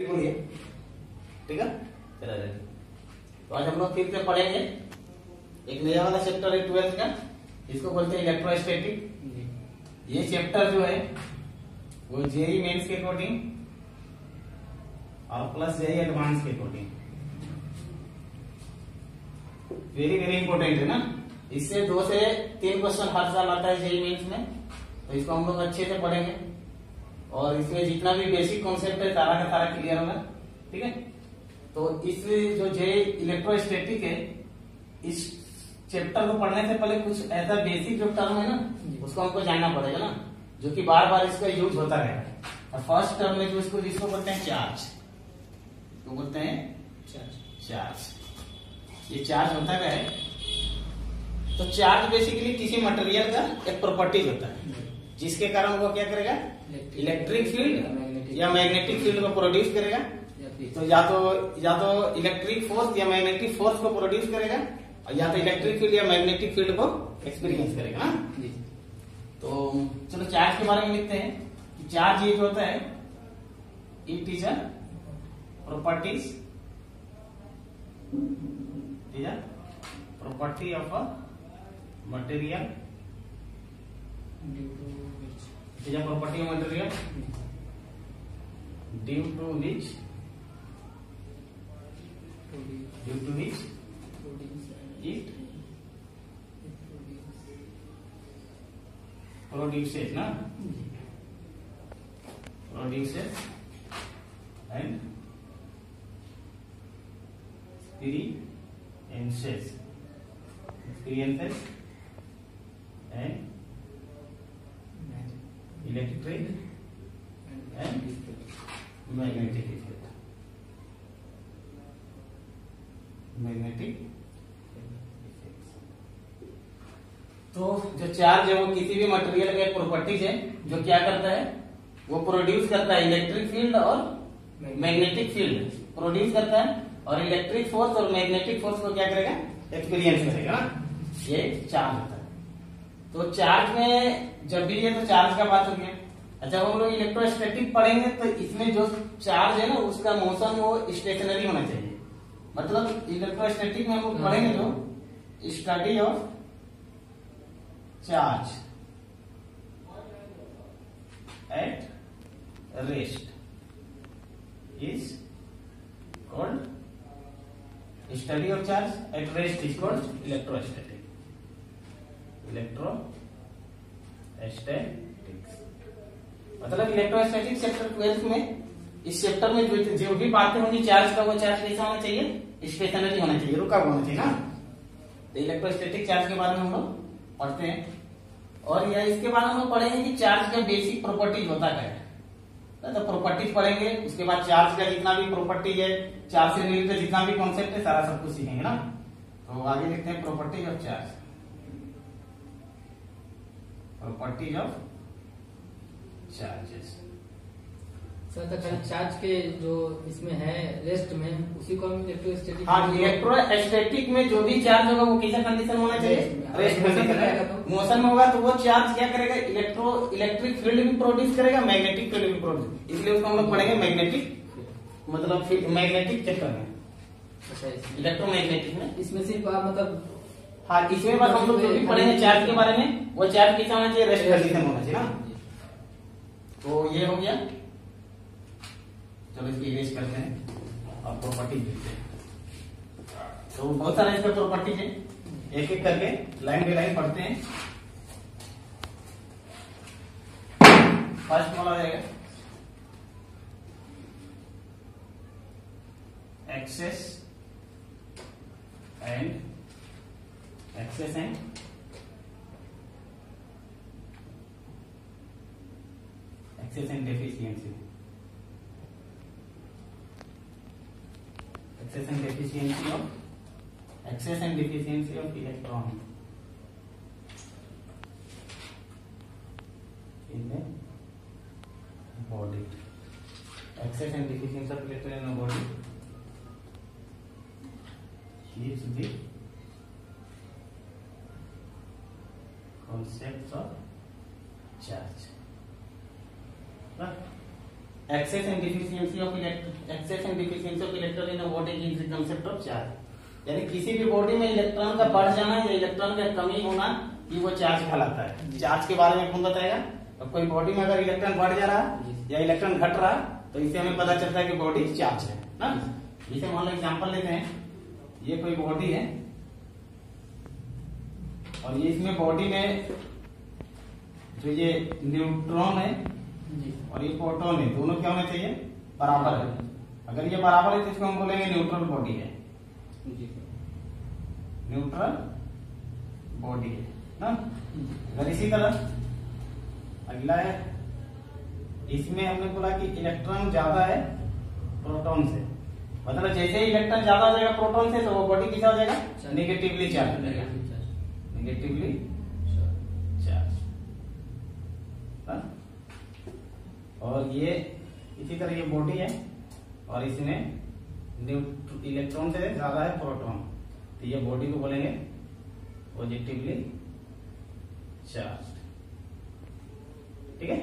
बोलिए। ठीक है, चला जाए। तो आज हम लोग फिर से पढ़ेंगे एक नया वाला चैप्टर है 12th का, इसको बोलते हैं इलेक्ट्रोस्टैटिक। ये चैप्टर जो है वो जेईई मेंस के अकॉर्डिंग और प्लस जेईई एडवांस के अकॉर्डिंग वेरी वेरी इंपॉर्टेंट है ना। इससे 2 से 3 क्वेश्चन हर साल आता है जेईई मेंस में, तो इसको हम लोग अच्छे से पढ़ेंगे और इसमें जितना भी बेसिक कॉन्सेप्ट है सारा का सारा क्लियर होगा। ठीक है, तो इस जो जेईई इलेक्ट्रोस्टैटिक है, इस चैप्टर को पढ़ने से पहले कुछ ऐसा बेसिक जो टर्म है ना उसको हमको जानना पड़ेगा ना, जो कि बार बार इसका यूज होता रहेगा। फर्स्ट टर्म में जो इसको बोलते हैं चार्ज, तो बोलते हैं चार्ज। ये चार्ज होता क्या है? तो चार्ज बेसिकली किसी मटेरियल का एक प्रॉपर्टीज होता है जिसके कारण वो क्या करेगा, इलेक्ट्रिक फील्ड या मैग्नेटिक फील्ड को प्रोड्यूस करेगा। तो या तो इलेक्ट्रिक फोर्स या मैग्नेटिक फोर्स को प्रोड्यूस करेगा, और या तो इलेक्ट्रिक फील्ड या मैग्नेटिक फील्ड को एक्सपीरियंस करेगा ना। तो चलो चार्ज के बारे में लिखते हैं। चार्ज ये जो होता है, it is a properties, property of a material, is a property of material due to which it produces and experiences and electric and magnetic effect. तो जो चार्ज है वो किसी भी मटेरियल का एक प्रॉपर्टीज है जो क्या करता है, वो प्रोड्यूस करता है इलेक्ट्रिक फील्ड और मैग्नेटिक फील्ड प्रोड्यूस करता है, और इलेक्ट्रिक फोर्स और मैग्नेटिक फोर्स को क्या करेगा, एक्सपीरियंस करेगा। ये चार्ज होता है। तो चार्ज में जब भी ये तो चार्ज का बात हो गया। जब हम लोग इलेक्ट्रोस्टैटिक पढ़ेंगे तो इसमें जो चार्ज है ना उसका मोशन वो स्टेशनरी होना चाहिए। मतलब इलेक्ट्रोस्टैटिक में हम लोग पढ़ेंगे जो study of charge at rest is called, study of charge at rest is called electrostatic. मतलब इलेक्ट्रोस्टैटिक चैप्टर 12 में, इस चैप्टर में जो भी बातें होंगी चार्ज का, वो चार्ज कैसा होना चाहिए, स्टेशनरी होना चाहिए, रुका हुआ होना चाहिए ना। तो इलेक्ट्रोस्टैटिक चार्ज के बारे में हम लोग पढ़ते हैं, और या इसके बाद हम लोग पढ़ेंगे कि चार्ज का बेसिक प्रॉपर्टीज होता क्या है। तो प्रॉपर्टीज पढ़ेंगे, उसके बाद चार्ज का जितना भी प्रॉपर्टीज है, चार्ज से रिलेटेड जितना भी कॉन्सेप्ट है, सारा सब कुछ सीखेंगे ना। तो आगे लिखते हैं properties of charge, properties of charges. Charge के जो इसमें है रेस्ट में, उसी को हम इलेक्ट्रोस्टैटिक। हाँ, इलेक्ट्रोस्टैटिक में जो भी चार्ज होगा वो कैसा कंडीशन होना चाहिए, रेस्ट कंडीशन। मोशन में होगा तो वो चार्ज क्या करेगा, इलेक्ट्रिक फील्ड भी प्रोड्यूस करेगा, मैग्नेटिक फील्ड भी प्रोड्यूस, इसलिए उसको हम लोग पढ़ेंगे मैग्नेटिक, मतलब मैग्नेटिक चैप्टर में, इलेक्ट्रोमैग्नेटिक में। इसमें सिर्फ मतलब हाँ, इसमें बस हम लोग जो भी पढ़ेंगे चार्ज के बारे में, वो चार्ज कैसा होना चाहिए, रेस्ट कंडीशन होना चाहिए ना। तो ये हो गया। चलो इसकी इरेज करते हैं और प्रॉपर्टी देखते हैं। तो बहुत सारा इसका प्रॉपर्टीज है, एक एक करके लाइन बाय लाइन पढ़ते हैं। फर्स्ट वाला रहेगा excess and deficiency. Excess and deficiency of electron in the body. Excess and deficiency of electron in the body is the concepts of charge. Excess and deficiency of electron in a body is the concept of charge. यानी किसी भी body में electron का बढ़ जाना या electron का कमी होना ये वो चार्ज कहलाता है। चार्ज के बारे में कौन बताएगा? अब कोई बॉडी में अगर इलेक्ट्रॉन बढ़ जा रहा है या इलेक्ट्रॉन घट रहा तो इससे हमें पता चलता है कि बॉडी चार्ज है ना। जैसे मान लो एग्जाम्पल लेते हैं, ये कोई बॉडी है और ये इसमें बॉडी में जो ये न्यूट्रॉन है और ये प्रोटॉन है, दोनों क्या होना चाहिए? बराबर है। अगर ये बराबर है तो इसको हम बोलेंगे न्यूट्रल बॉडी है, न्यूट्रल बॉडी है ना। अगर इसी तरह अगला है, इसमें हमने बोला कि इलेक्ट्रॉन ज्यादा है प्रोटॉन से, मतलब जैसे ही इलेक्ट्रॉन ज्यादा हो जाएगा प्रोटॉन से तो वो बॉडी किसा हो जाएगा? नेगेटिवली चार्ज हो जाएगा, नेगेटिवली चार्ज। और ये इसी तरह ये बॉडी है और इसमें इलेक्ट्रॉन से ज्यादा है प्रोटॉन, तो ये बॉडी को बोलेंगे पॉजिटिवली चार्ज। ठीक है,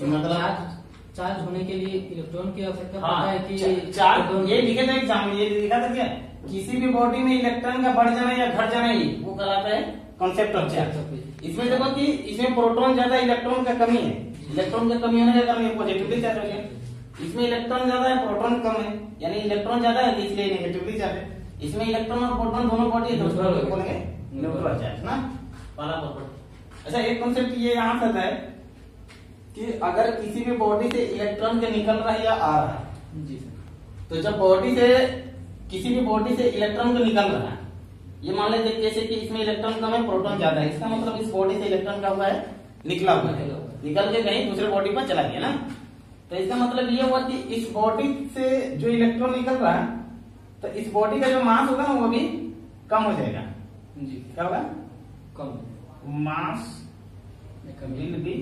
मतलब चार्ज होने के लिए इलेक्ट्रॉन की आवश्यकता पड़ता है कि चार्ज ये लिखे थे एग्जाम में, ये लिखा था क्या? किसी भी बॉडी में इलेक्ट्रॉन का बढ़ जाना या घट जाना ही वो कहलाता है कॉन्सेप्ट ऑफ चार्ज। इसमें देखो कि इसमें प्रोटॉन ज्यादा, इलेक्ट्रॉन का कमी है, इलेक्ट्रॉन का कमी होने के कारण ये पॉजिटिवली चार्ज हो गया। इसमें इलेक्ट्रॉन ज्यादा है प्रोटॉन कम है, यानी इलेक्ट्रॉन ज्यादा है इसलिए नेगेटिवली चार्ज है। इसमें इलेक्ट्रॉन और प्रोटॉन दोनों बॉडी है तो उसको बोलेंगे न्यूट्रल चार्ज ना, पहला प्रॉपर्टी। अच्छा, एक कॉन्सेप्ट ये यहाँ से आता है कि अगर किसी भी बॉडी से इलेक्ट्रॉन के निकल रहा है या आ रहा है जी तो जब बॉडी से किसी भी बॉडी से इलेक्ट्रॉन को निकल रहा है, ये मान लेते जैसे कि इसमें इलेक्ट्रॉन कम है प्रोटॉन ज्यादा है, इसका मतलब इस बॉडी से इलेक्ट्रॉन का हुआ है निकला हुआ है, निकल के कहीं दूसरे बॉडी पर चला गया ना। तो इसका मतलब ये हुआ कि इस बॉडी से जो इलेक्ट्रॉन निकल रहा है तो इस बॉडी का जो मास होगा ना वो भी कम हो जाएगा जी। क्या होगा? कम मास विल बी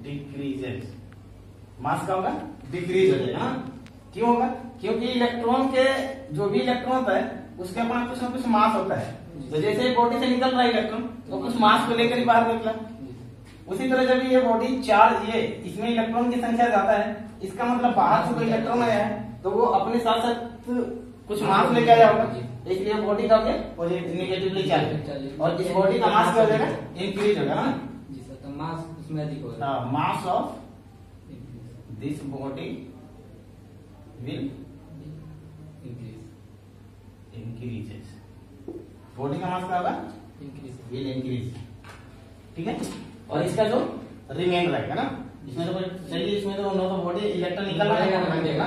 डिक्रीजेस, मास का होगा डिक्रीज हो जाएगा। क्यों होगा? क्योंकि इलेक्ट्रॉन के जो भी इलेक्ट्रॉन होता है उसके अपना कुछ ना कुछ मास होता है, तो जैसे बॉडी से निकल रहा है इलेक्ट्रॉन तो कुछ मास को लेकर ही बाहर निकला। उसी तरह जब ये बॉडी चार्ज, ये इसमें इलेक्ट्रॉन की संख्या ज्यादा है, इसका मतलब बाहर से कोई इलेक्ट्रॉन आया है तो वो अपने साथ साथ कुछ मास लेके आया होगा, इसलिए बॉडी का नेगेटिवली चार्ज और इस बॉडी का मास क्या हो जाएगा? इंक्रीज होगा ना जी सर, तो मास उसमें अधिक होगा। Mass of this body will increases, body का मास क्या होगा? Will increase. ठीक है, और इसका जो रिमेन रहेगा ना, इसमें तो चलिए इसमें तो नो तो बॉडी इलेक्ट्रॉन निकल रहा है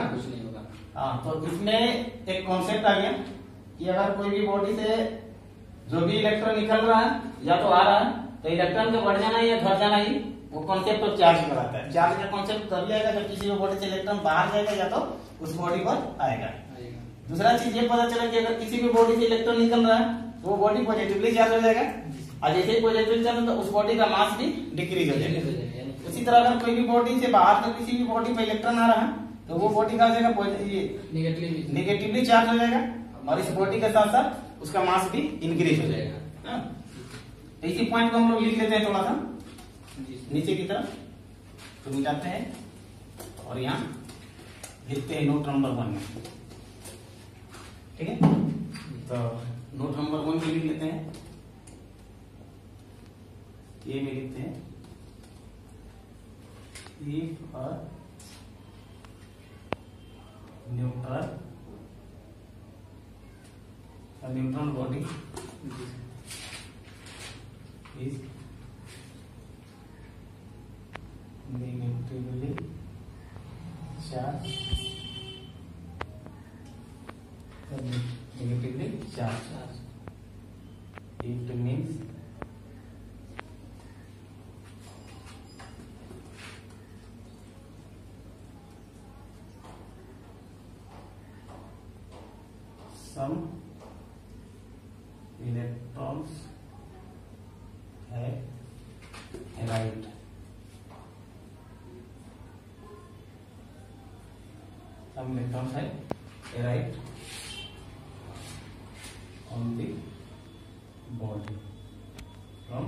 कुछ नहीं होगा। हाँ, तो इसमें एक कॉन्सेप्ट आ गया कि अगर कोई भी बॉडी से जो भी इलेक्ट्रॉन निकल रहा है या तो आ रहा है तो इलेक्ट्रॉन का बढ़ जाना या घट जाना ही वो कॉन्सेप्ट ऑफ चार्ज कहलाता है। चार्ज का कॉन्सेप्ट तभी आएगा जब किसी भी बॉडी से इलेक्ट्रॉन बाहर जाएगा या तो उस बॉडी पर आएगा। दूसरा चीज ये पता चला कि अगर किसी भी बॉडी से इलेक्ट्रॉन निकल रहा है तो वो बॉडी पॉजिटिवली चार्ज हो जाएगा और जैसे ही पॉजिटिवली चार्ज तो उस बॉडी का मास भी डिक्रीज हो जाएगा। उसी तरह अगर कोई भी बॉडी से बाहर से किसी भी बॉडी पर इलेक्ट्रॉन आ रहा है तो वो बॉडी का हो जाएगा नेगेटिवली चार्ज हो जाएगा और इस बॉडी के साथ साथ उसका मास भी इंक्रीज हो जाएगा। तो इसी पॉइंट को हम लोग लिख लेते हैं थोड़ा सा नीचे की तरफ, तो मिटाते हैं और यहाँ लिखते हैं नोट नंबर 1 में। ठीक है, तो नोट नंबर 1 में लिख लेते हैं, ये में लिखते हैं if a neutral body is negatively charged, it means some electrons have arrived on the body from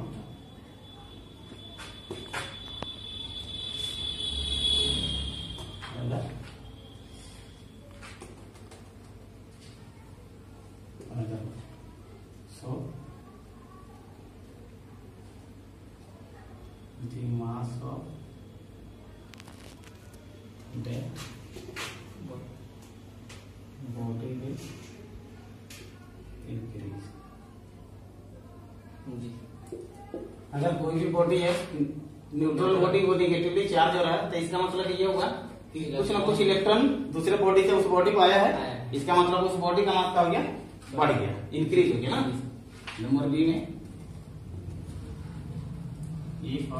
color another one. So the mass of that body will increase. जी। अगर कोई भी बॉडी है न्यूट्रल बॉडी वो negatively charge हो रहा है तो इसका मतलब ये होगा कि कुछ ना कुछ इलेक्ट्रॉन दूसरे बॉडी से उस बॉडी को आया है, इसका मतलब उस बॉडी का मास का हो गया, बढ़ गया, इंक्रीज हो गया ना। नंबर बी में if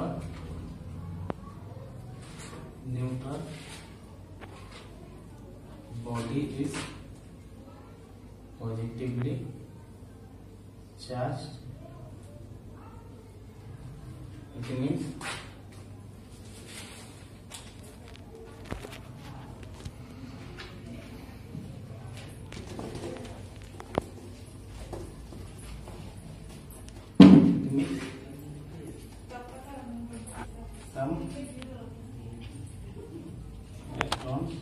neutral body is positively charge it means some electrons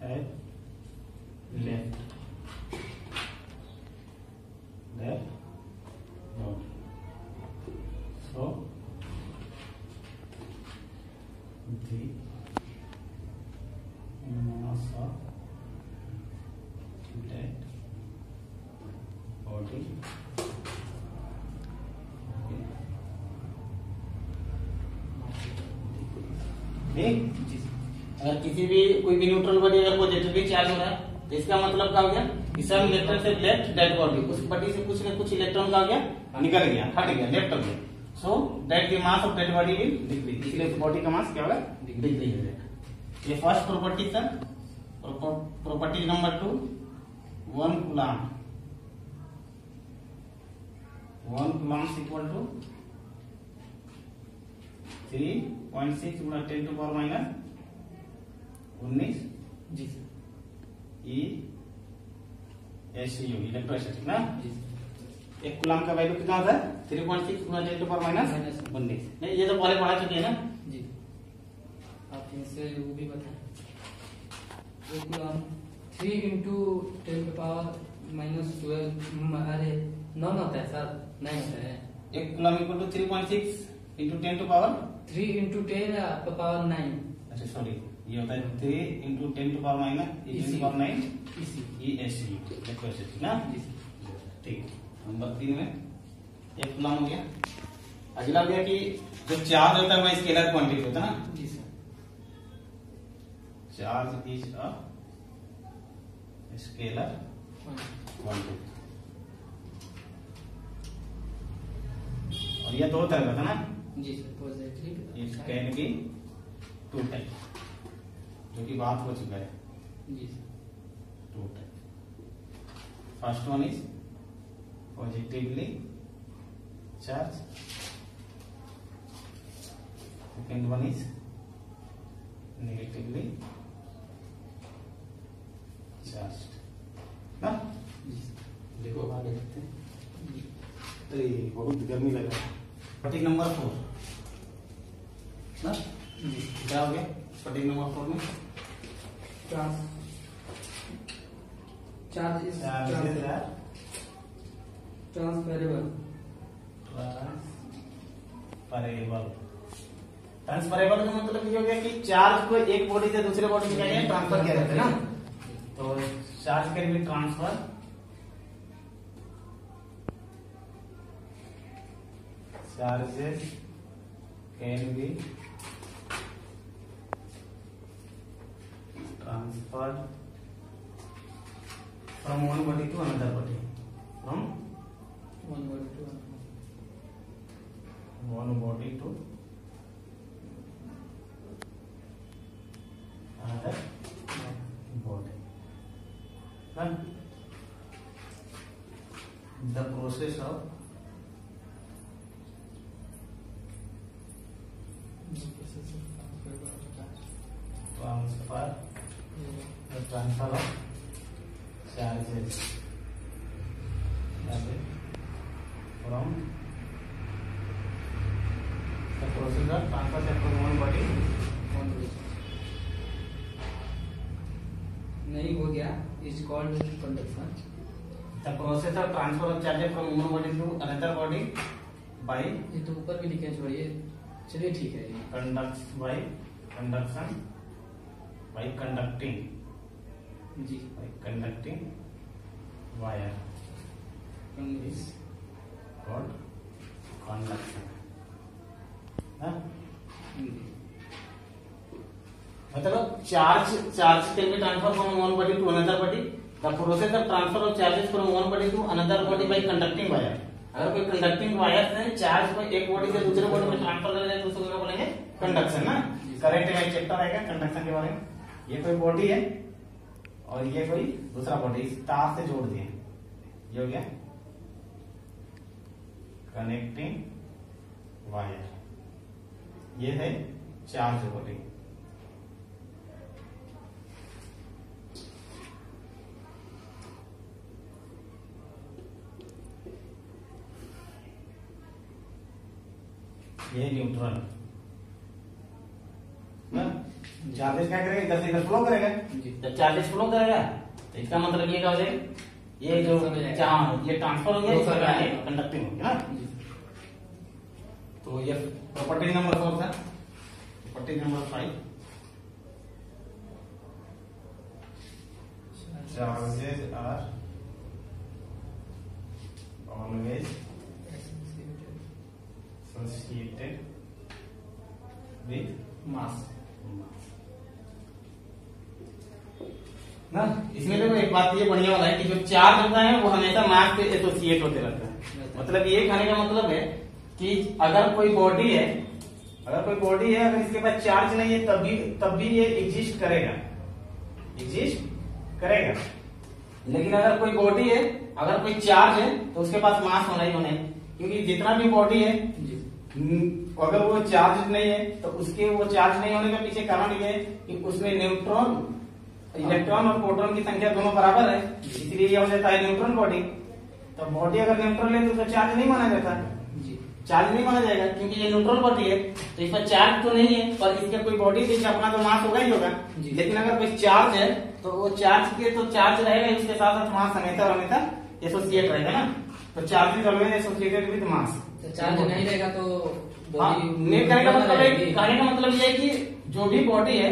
have left their body. So the mass of that body ठीक। अगर किसी भी कोई भी न्यूट्रल बॉडी अगर पॉजिटिवली चार्ज हो रहा है तो इसका मतलब क्या हो गया कि सब इलेक्ट्रॉन से लेफ्ट डेड बॉडी उस बॉडी से कुछ न कुछ इलेक्ट्रॉन का हो गया, निकल गया, हट गया, लेफ्ट हो गया। So that the mass of dead body will decrease, इसलिए उस बॉडी का मास क्या होगा, डिक्रीज हो जाएगा। ये फर्स्ट प्रॉपर्टी था। Property number 2, 1 coulomb equal to 3.6 गुना 10 टू पावर माइनस 19 जी ई एसयू इलेक्ट्रोस्टैटिक ना। जी एक कूलम का वैल्यू कितना होता है 3.6 गुना 10 टू पावर माइनस 19। नहीं ये तो पहले पढ़ा चुके हैं ना जी। आप इनसे वो भी बताएं। एक कूलम 3 इंटू 10 पावर माइनस 12 अरे 9 होता है सर, नहीं होता है। एक coulomb equal to 3.6 into 10 to power 3 into 10 power 9। अच्छा सॉरी, ये होता है 3 into 10 to power minus 10 to power 9 E SU electrostatic ना। ठीक। नंबर 3 में एक कूलम हो गया। अगला हो गया कि जो चार्ज होता है वह स्केलर क्वांटिटी होता है ना। जी sir. Charge is a scalar quantity और ये दो तरह का था ना। जी sir. Positive it can be 2 type, जो कि बात हो चुका है। जी sir. 2 type. First one is positively charge, second one is negatively charge ना। देखो आगे देखते हैं। तो ये बहुत गर्मी लग रहा है। पटिक नंबर 4 ना जी, क्या हो गया पटिक नंबर 4 में चार्ज इज ट्रांसफरेबल। ट्रांसफरेबल का मतलब ये हो गया कि चार्ज को एक बॉडी से दूसरे बॉडी में क्या ट्रांसफर किया जाता है ना। तो charge can be transfer charges can be transferred from one body to another body, from one body to another body. The process of transfer of charges from the process of transfer from one body नहीं हो गया, is called conduction. The process of transfer of charges from one body to another body by ये तो ऊपर भी लिखे छोड़िए, चलिए ठीक है ये। कंडक्शन बाय कंडक्टिंग जी वायर इज कॉल्ड कंडक्शन। मतलब charge can be transfer from one body to another body. The process of transfer of charges from one body to another body by conducting wire. अगर कोई conducting wire से charge को एक body से दूसरे body में transfer कर जाए तो उसको बोलेंगे कंडक्शन ना। करंट में चैप्टर आएगा कंडक्शन के बारे में। ये कोई बॉडी है और ये कोई दूसरा बॉडी, इस तार से जोड़ दिए, ये हो गया कनेक्टिंग वायर। ये है चार्ज बॉडी। ये न्यूट्रल चार्जेस क्या करेगा, इधर से इधर फ्लो करेगा। जब चार्जेस फ्लो करेगा तो इसका मतलब ये क्या हो जाएगा, ये जो ये ट्रांसफर हो गया, कंडक्टिंग हो गया ना। तो ये प्रॉपर्टी नंबर 4 था। Property number 5, charges are always associated with mass ना। इसमें देखो एक बात ये बढ़िया वाला है कि जो चार्ज होता है वो हमेशा मास से एसोसिएट होते रहता है। मतलब ये कहने का मतलब है कि अगर कोई बॉडी है अगर इसके पास चार्ज नहीं है तब भी ये एग्जिस्ट करेगा। लेकिन अगर कोई बॉडी है, अगर कोई चार्ज है तो उसके पास मास होना ही होना है। क्योंकि जितना भी बॉडी है अगर वो चार्ज नहीं है तो उसके वो चार्ज नहीं होने का पीछे कारण ये है कि उसमें न्यूट्रॉन, इलेक्ट्रॉन और प्रोटॉन की संख्या दोनों बराबर है, इसलिए ये हो जाता है न्यूट्रॉन बॉडी। तो बॉडी अगर न्यूट्रल है तो उसका चार्ज नहीं माना जाता, चार्ज नहीं माना जाएगा क्योंकि ये न्यूट्रल बॉडी है। तो इस पर चार्ज तो नहीं है पर इसके कोई बॉडी से अपना तो मास होगा ही होगा। लेकिन अगर कोई चार्ज है तो वो चार्ज रहेगा, उसके साथ साथ मास हमेशा एसोसिएट रहेगा ना। तो charge is always associated with mass. Charge नहीं रहेगा तो कहने का मतलब ये है कि जो भी बॉडी है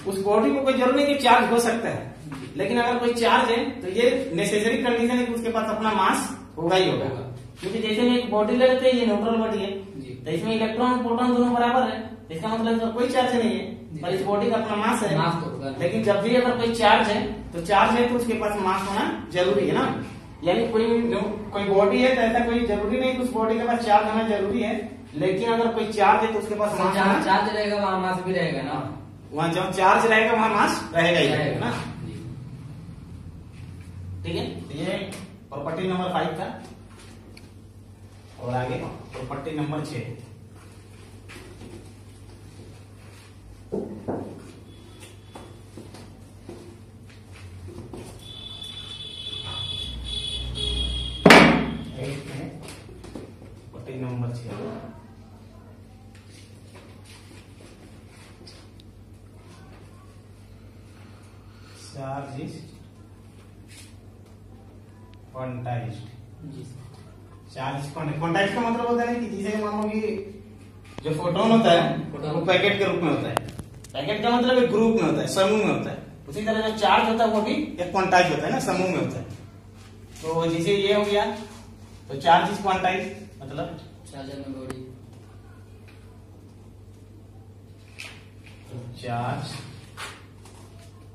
उस बॉडी को कोई जरूरी नहीं कि चार्ज हो सकता है, लेकिन अगर कोई चार्ज है तो ये नेसेसरी कंडीशन है कि उसके पास अपना मास होगा ही होगा। क्योंकि जैसे में एक बॉडी ले लेते हैं, ये न्यूट्रल बॉडी है तो इसमें इलेक्ट्रॉन प्रोटॉन दोनों बराबर है, इसका मतलब इसका कोई चार्ज नहीं है पर इस बॉडी का अपना मास है। लेकिन जब भी अगर कोई चार्ज है तो उसके पास मास होना जरूरी है ना। यानी कोई बॉडी है तो ऐसा कोई जरूरी नहीं कि उस बॉडी के पास चार्ज होना जरूरी है, लेकिन अगर कोई चार्ज है तो उसके पास मास, जहाँ चार्ज रहेगा वहाँ मास भी रहेगा ना। वहाँ जहाँ चार्ज रहेगा वहाँ मास रहेगा ही रहेगा ना। ठीक है, ये प्रॉपर्टी नंबर 5 था। और आगे property number 6। Property number 6, charge is quantized. Charge quantize का मतलब होता है कि जैसे मान लो कि जो फोटोन होता है वो पैकेट के रूप में होता है। पैकेट का मतलब एक ग्रुप में होता है, समूह में होता है। उसी तरह जो चार्ज होता है वो भी एक क्वांटाइज होता है ना, समूह में होता है। तो जैसे ये हो गया तो चार्ज इज क्वांटाइज, मतलब चार्जर में बॉडी, तो charge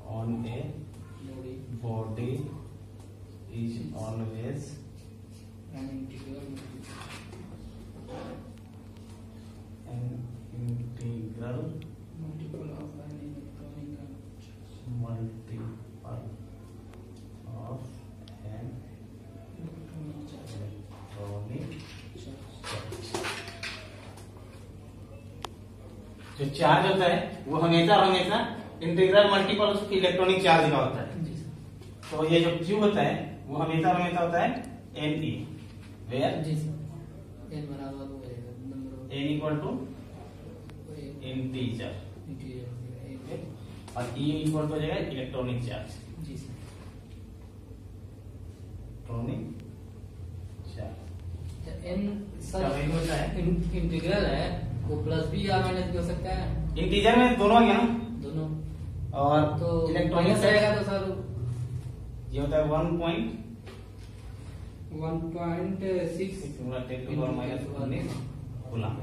on a body is always an integral multiple of an electronic जो चार्ज होता है वो हमेशा integral multiple of electronic charge का होता है। तो ये जो Q होता है वो हमेशा होता है Ne, where n बराबर हो जाएगा number n equal to integer। और ई इक्वल हो जाएगा इलेक्ट्रॉनिक चार्ज। जी sir. Electronic charge N sir क्या वही होता है? इंटीग्रल है वो प्लस भी या माइनस भी हो सकता है। इंटीजर में दोनों आ गया ना, दोनों। और तो इलेक्ट्रॉनिक माइनस रहेगा तो सर ये होता है 1.6 कूलम।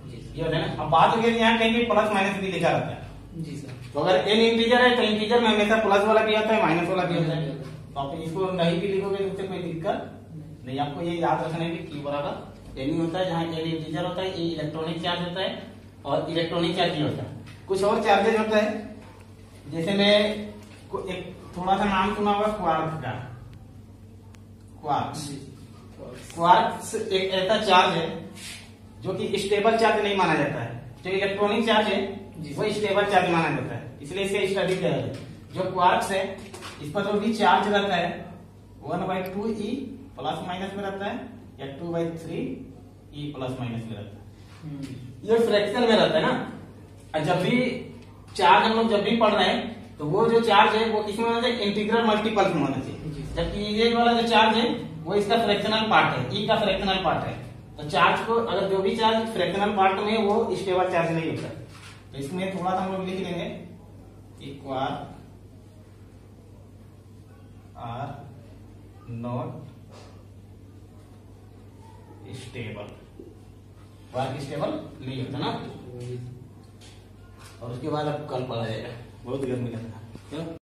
जी ये होता है ना। अब बात हो गई यहाँ कहीं भी प्लस माइनस भी लिखा रहता है, जी सर। तो अगर एन इंटीजर है तो इंटीजर में हमेशा प्लस वाला भी आता है माइनस वाला भी आता है। तो आप इसको नहीं भी लिखोगे तो उससे कोई दिक्कत नहीं। आपको ये याद रखना है कि Q बराबर एन ही होता है, जहाँ एन इंटीजर होता है, ए इलेक्ट्रॉनिक चार्ज होता है और इलेक्ट्रॉनिक चार्ज ही होता है। कुछ और चार्जेज होता है, जैसे मैं एक थोड़ा सा नाम सुना होगा क्वार्क का। क्वार्क्स एक ऐसा चार्ज है जो कि स्टेबल चार्ज नहीं माना जाता है। जो इलेक्ट्रॉनिक चार्ज है वो स्टेबल चार्ज माना जाता है, इसलिए इसे स्टडी किया है। जो क्वार्क्स है इस पर जो भी चार्ज रहता है 1/2 E प्लस माइनस में रहता है या 2/3 E प्लस माइनस में रहता है। ये फ्रैक्शन में रहता है ना। और जब भी चार्ज हम लोग जब भी पढ़ रहे हैं तो वो जो चार्ज है वो किसमें होना चाहिए? इंटीग्रल मल्टीपल्स में होना चाहिए। जबकि ये वाला जो चार्ज है वो इसका फ्रैक्शनल पार्ट है, ई का फ्रैक्शनल पार्ट है। तो चार्ज को अगर जो भी चार्ज फ्रैक्शनल पार्ट में है वो स्टेबल चार्ज नहीं होता। तो इसमें थोड़ा सा हम लोग लिख लेंगे equal are not stable. Quark stable नहीं होता ना। और उसके बाद अब कल पढ़ा जाएगा, बहुत गर्मी लगता है।